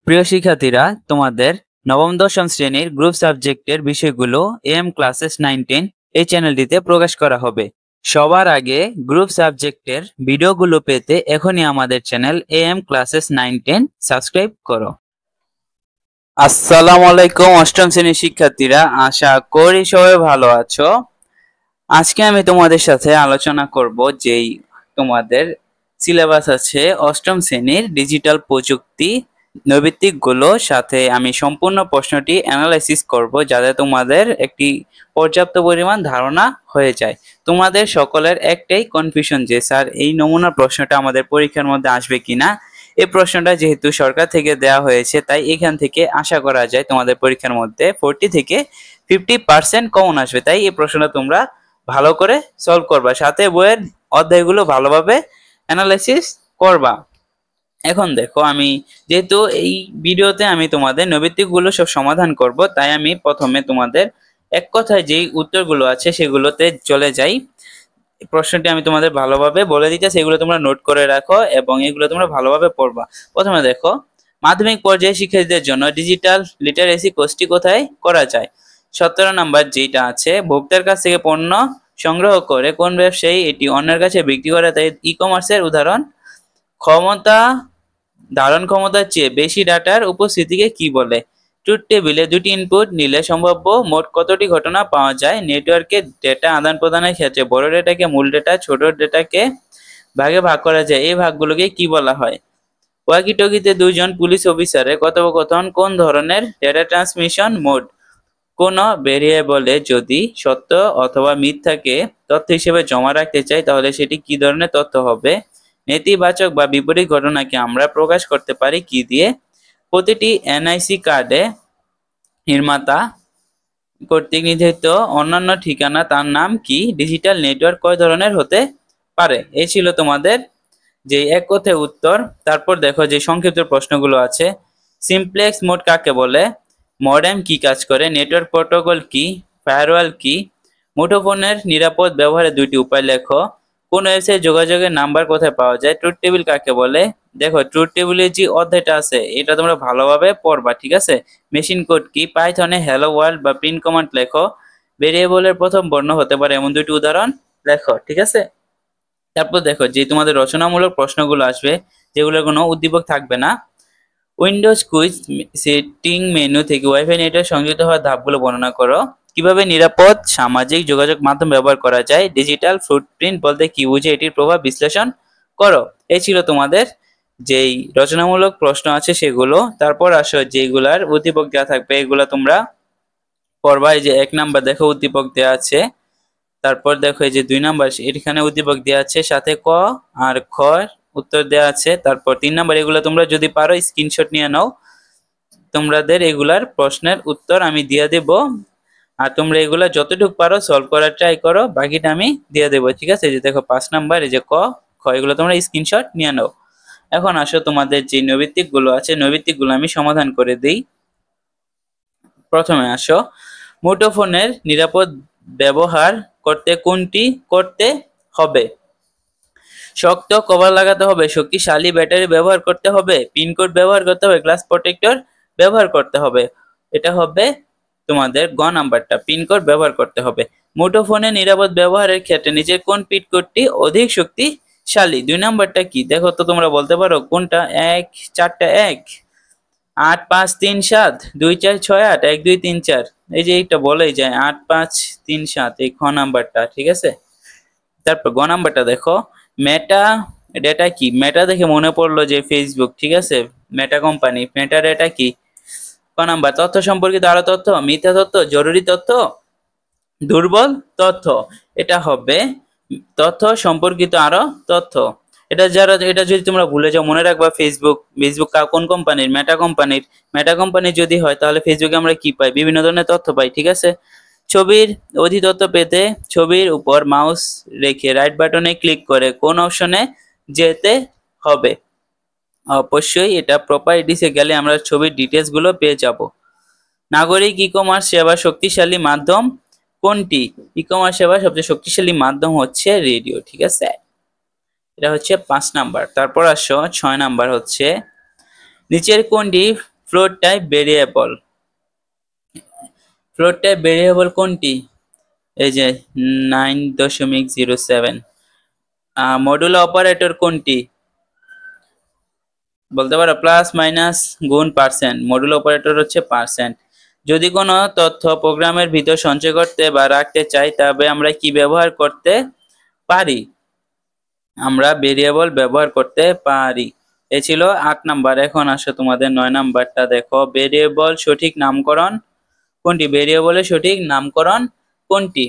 প্রিয় শিক্ষার্থীরা, তোমাদের নবম দশম শ্রেণীর গ্রুপ সাবজেক্টের বিষয়গুলো এম ক্লাসেস 9-10 এই চ্যানেলটিতে প্রকাশ করা হবে। সবার আগে গ্রুপ সাবজেক্টের ভিডিওগুলো পেতে এখনই আমাদের চ্যানেল এম ক্লাসেস 9-10 সাবস্ক্রাইব করো। আসসালামু আলাইকুম অষ্টম শ্রেণীর শিক্ষার্থীরা, আশা করি সবাই ভালো আছো। আজকে আমি তোমাদের সাথে আলোচনা করব যেই তোমাদের সিলেবাস আছে অষ্টম শ্রেণীর ডিজিটাল প্রযুক্তি নৈবিত্তিকগুলো, সাথে আমি সম্পূর্ণ প্রশ্নটি অ্যানালাইসিস করব যাতে তোমাদের একটি পর্যাপ্ত পরিমাণ ধারণা হয়ে যায়। তোমাদের সকলের একটাই কনফিউশন যে স্যার এই নমুনা প্রশ্নটা আমাদের পরীক্ষার মধ্যে আসবে কিনা। এই প্রশ্নটা যেহেতু সরকার থেকে দেওয়া হয়েছে তাই এখান থেকে আশা করা যায় তোমাদের পরীক্ষার মধ্যে 40 থেকে 50% কমন আসবে। তাই এই প্রশ্নটা তোমরা ভালো করে সলভ করবা, সাথে বইয়ের অধ্যায়গুলো ভালোভাবে অ্যানালাইসিস করবা। এখন দেখো, আমি যেহেতু এই ভিডিওতে আমি তোমাদের নৈবিত্তিকগুলো সব সমাধান করব, তাই আমি প্রথমে তোমাদের এক কথায় যেই উত্তরগুলো আছে সেগুলোতে চলে যাই। প্রশ্নটি আমি তোমাদের ভালোভাবে বলে দিতে, সেগুলো তোমরা নোট করে রাখো এবং এগুলো তোমরা ভালোভাবে পড়বা। প্রথমে দেখো, মাধ্যমিক পর্যায়ে শিক্ষার্থীদের জন্য ডিজিটাল লিটারেসি কোর্সটি কোথায় করা যায়। 17 নম্বর যেটা আছে, ভোক্তার কাছ থেকে পণ্য সংগ্রহ করে কোন ব্যবসায়ী এটি অন্যের কাছে বিক্রি করে, তাই ই কমার্সের উদাহরণ। ধারণ ক্ষমতার চেয়ে বেশি ডাটার উপস্থিতিকে কি বলে। ট্রুথ টেবিলে দুটি ইনপুট নিলে সম্ভাব্য মোট কতটি ঘটনা পাওয়া যায়। নেটওয়ার্কে ডেটা আদান প্রদানের ক্ষেত্রে বড় ডেটাকে মূল ডেটা, ছোট ডেটাকে ভাগে ভাগ করা যায়, এই ভাগগুলোকে কি বলা হয়। ওয়াকিটকিতে দুজন পুলিশ অফিসারের কথোপকথন কোন ধরনের ডেটা ট্রান্সমিশন মোড। কোন ভেরিয়েবলে যদি সত্য অথবা মিথ্যাকে তথ্য হিসেবে জমা রাখতে চাই তাহলে সেটি কি ধরনের তথ্য হবে। নেতিবাচক বা বিপরীত ঘটনাকে আমরা প্রকাশ করতে পারি কি দিয়ে। প্রতিটি এনআইসি কার্ডে নির্মাতা কর্তৃক নির্ধারিত অন্যান্য ঠিকানা, তার নাম কি। ডিজিটাল নেটওয়ার্ক কয় ধরনের হতে পারে। এই ছিল তোমাদের যে এক কথায় উত্তর। তারপর দেখো যে সংক্ষিপ্ত প্রশ্নগুলো আছে। সিমপ্লেক্স মোড কাকে বলে। মডেম কি কাজ করে। নেটওয়ার্ক প্রোটোকল কি। ফায়ারওয়াল কি। মুঠোফোনের নিরাপদ ব্যবহারের দুইটি উপায় লেখো। কোন ওয়েবসাইট যোগাযোগের নাম্বার কোথায় পাওয়া যায়। ট্রুথ টেবিল কাকে বলে। দেখো, ট্রুথ টেবিলের যে অধ্যায়টা আছে এটা তোমরা ভালোভাবে পড়বা, ঠিক আছে। মেশিন কোড কি। পাইথনে হ্যালো ওয়ার্ল্ড বা প্রিন্ট কমান্ড লেখো। ভেরিয়েবলের প্রথম বর্ণ হতে পারে এমন দুইটি উদাহরণ লেখো, ঠিক আছে। তারপর দেখো যে তোমাদের রচনামূলক প্রশ্নগুলো আসবে যেগুলোর কোনো উদ্দীপক থাকবে না। উইন্ডোজ কুইজ সেটিং মেনু থেকে ওয়াইফাই নেটওয়ার্ক সংযুক্ত হওয়ার ধাপগুলো বর্ণনা করো। কিভাবে নিরাপদ সামাজিক যোগাযোগ মাধ্যম ব্যবহার করা যায়। ডিজিটাল ফুটপ্রিন্ট বলতে কি বুঝে, এটির প্রভাব বিশ্লেষণ করো। এই ছিল তোমাদের যেই রচনামূলক প্রশ্ন আছে সেগুলো। তারপর আসো যেগুলার উদ্দীপক দেওয়া থাকবে এগুলো তোমরা পড়বা। এই যে 1 নাম্বার দেখো উদ্দীপক দেওয়া আছে। তারপর দেখো এই যে 2 নাম্বার এখানে উদ্দীপক দেওয়া আছে, সাথে ক আর খ উত্তর দেওয়া আছে। তারপর 3 নাম্বার এগুলো তোমরা যদি পারো স্ক্রিনশট নিয়ে নাও, তোমাদের এগুলার প্রশ্নের উত্তর আমি দিয়ে দেব। আর তোমরা এগুলা যতটুকু পারো সলভ করার ট্রাই করো, বাকিটা আমি দিয়ে দেবো, ঠিক আছে। এই যে দেখো 5 নাম্বার এই যে ক খ এগুলো তোমরা স্ক্রিনশট নিয়ে নাও। এখন আসো তোমাদের যে নৈবিত্তিক গুলো আছে নৈবিত্তিক গুলো আমি সমাধান করে দিই। প্রথমে আসো, মুঠোফোনের নিরাপদ ব্যবহার করতে কোনটি করতে হবে। শক্ত কভার লাগাতে হবে, শক্তিশালী ব্যাটারি ব্যবহার করতে হবে, পিনকোড ব্যবহার করতে হবে, গ্লাস প্রোটেক্টর ব্যবহার করতে হবে। এটা হবে তোমাদের গ নাম্বারটা, পিনকোড ব্যবহার করতে হবে। মুঠোফোনে নিরাপদ ব্যবহারের ক্ষেত্রে নিচের কোন পিনকোডটি অধিক শক্তিশালী। 2 নাম্বারটা কি দেখো তো, তোমরা বলতে পারো কোনটা। 1 4টা 1 8 5 3 7 2 4 6 8 1 2 3 4। এই যে এইটা বলেই যায় 8 5 3 7, এই খ নাম্বারটা, ঠিক আছে। তারপর গ নাম্বারটা দেখো, মেটা ডেটা কি। মেটা দেখে মনে পড়লো যে ফেসবুক, ঠিক আছে। মেটা কোম্পানি, মেটা ডেটা কি। ক নাম্বার, তথ্য সম্পর্কিত আরো তথ্য, মিথ্যা তথ্য, জরুরি তথ্য, দুর্বল তথ্য। এটা হবে তথ্য সম্পর্কিত আরো তথ্য। এটা যদি তোমরা ভুলে যাও মনে রাখবা ফেসবুক কোন কোম্পানির, মেটা কোম্পানির। মেটা কোম্পানি যদি হয় তাহলে ফেসবুকে আমরা কি পাই, বিভিন্ন ধরনের তথ্য পাই, ঠিক আছে। ছবির অধিক তথ্য পেতে ছবির উপর মাউস রেখে রাইট বাটনে ক্লিক করে কোন অপশনে যেতে হবে। অবশ্যই এটা প্রপার্টিসে গেলে আমরা ছবির ডিটেলস গুলো পেয়ে যাব। নাগরিক ই কমার্স সেবা শক্তিশালী মাধ্যম কোনটি। ই কমার্স সেবা সবচেয়ে শক্তিশালী মাধ্যম হচ্ছে রেডিও, ঠিক আছে। এটা হচ্ছে 5 নাম্বার। তারপর আসো 6 নাম্বার হচ্ছে, নিচের কোনটি float type variable, float type variable কোনটি? এই যে 9.07। মডুলো অপারেটর কোনটি বলতে পারো? প্লাস মাইনাস গুণ পার্সেন্ট, মডুলো অপারেটর হচ্ছে পার্সেন্ট। যদি কোনো তথ্য প্রোগ্রামের ভিতর সঞ্চয় করতে বা রাখতে চাই তবে আমরা কি ব্যবহার করতে পারি? আমরা ভেরিয়েবল ব্যবহার করতে পারি। এ ছিল 8 নাম্বার। এখন আসো তোমাদের 9 নাম্বারটা দেখো। ভেরিয়েবল সঠিক নামকরণ কোনটি? ভেরিয়েবলের সঠিক নামকরণ কোনটি?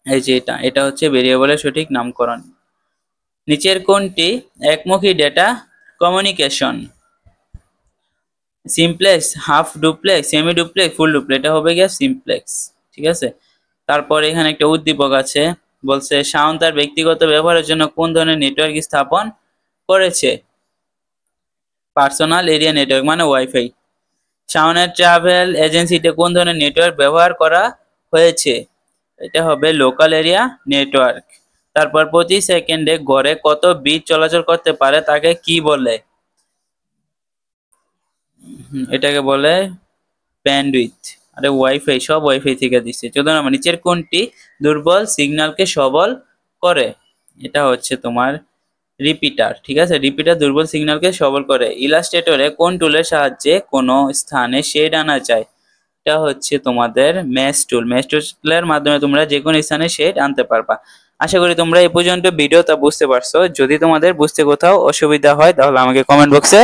এই যে এটা হচ্ছে ভেরিয়েবলের সঠিক নামকরণ। নিচের কোনটি একমুখী data communication? Simplex, half duplex, semi duplex, full duplex. এটা হবে গিয়ে সিমপ্লেক্স, ঠিক আছে। তারপর এখানে একটা উদ্দীপক আছে, বলছে শাওন তার ব্যক্তিগত ব্যবহারের জন্য কোন ধরনের নেটওয়ার্ক স্থাপন করেছে? পার্সোনাল এরিয়া নেটওয়ার্ক মানে ওয়াইফাই। শাওনের ট্রাভেল এজেন্সিতে কোন ধরনের নেটওয়ার্ক ব্যবহার করা হয়েছে? এটা হবে লোকাল এরিয়া নেটওয়ার্ক। তারপর প্রতি সেকেন্ডে গড়ে কত বিট চলাচল করতে পারে তাকে কি বলে? এটাকে বলে ব্যান্ডউইথ। আরে ওয়াইফাই, সব ওয়াইফাই থেকে দিচ্ছে। 14 নম্বর, নিচের কোনটি দুর্বল সিগন্যালকে সবল করে? এটা হচ্ছে তোমার রিপিটার, ঠিক আছে। রিপিটার দুর্বল সিগন্যালকে সবল করে। ইলাস্ট্রেটরে কোন টুলের সাহায্যে কোনো স্থানে শেড আনা যায়? এটা হচ্ছে তোমাদের মেশ টুল। মেশ টুলের মাধ্যমে তোমরা যে কোনো স্থানে শেড আনতে পারবা। আশা করি তোমরা এই পর্যন্ত ভিডিওটা বুঝতে পারছো। যদি তোমাদের বুঝতে কোথাও অসুবিধা হয় তাহলে আমাকে কমেন্ট বক্সে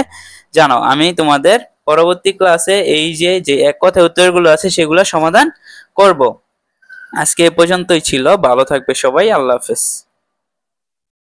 জানাও। আমি তোমাদের পরবর্তী ক্লাসে এই যে এক কথায় উত্তরগুলো আছে সেগুলো সমাধান করব। আজকে এ পর্যন্তই ছিল। ভালো থাকবে সবাই। আল্লাহ হাফেজ।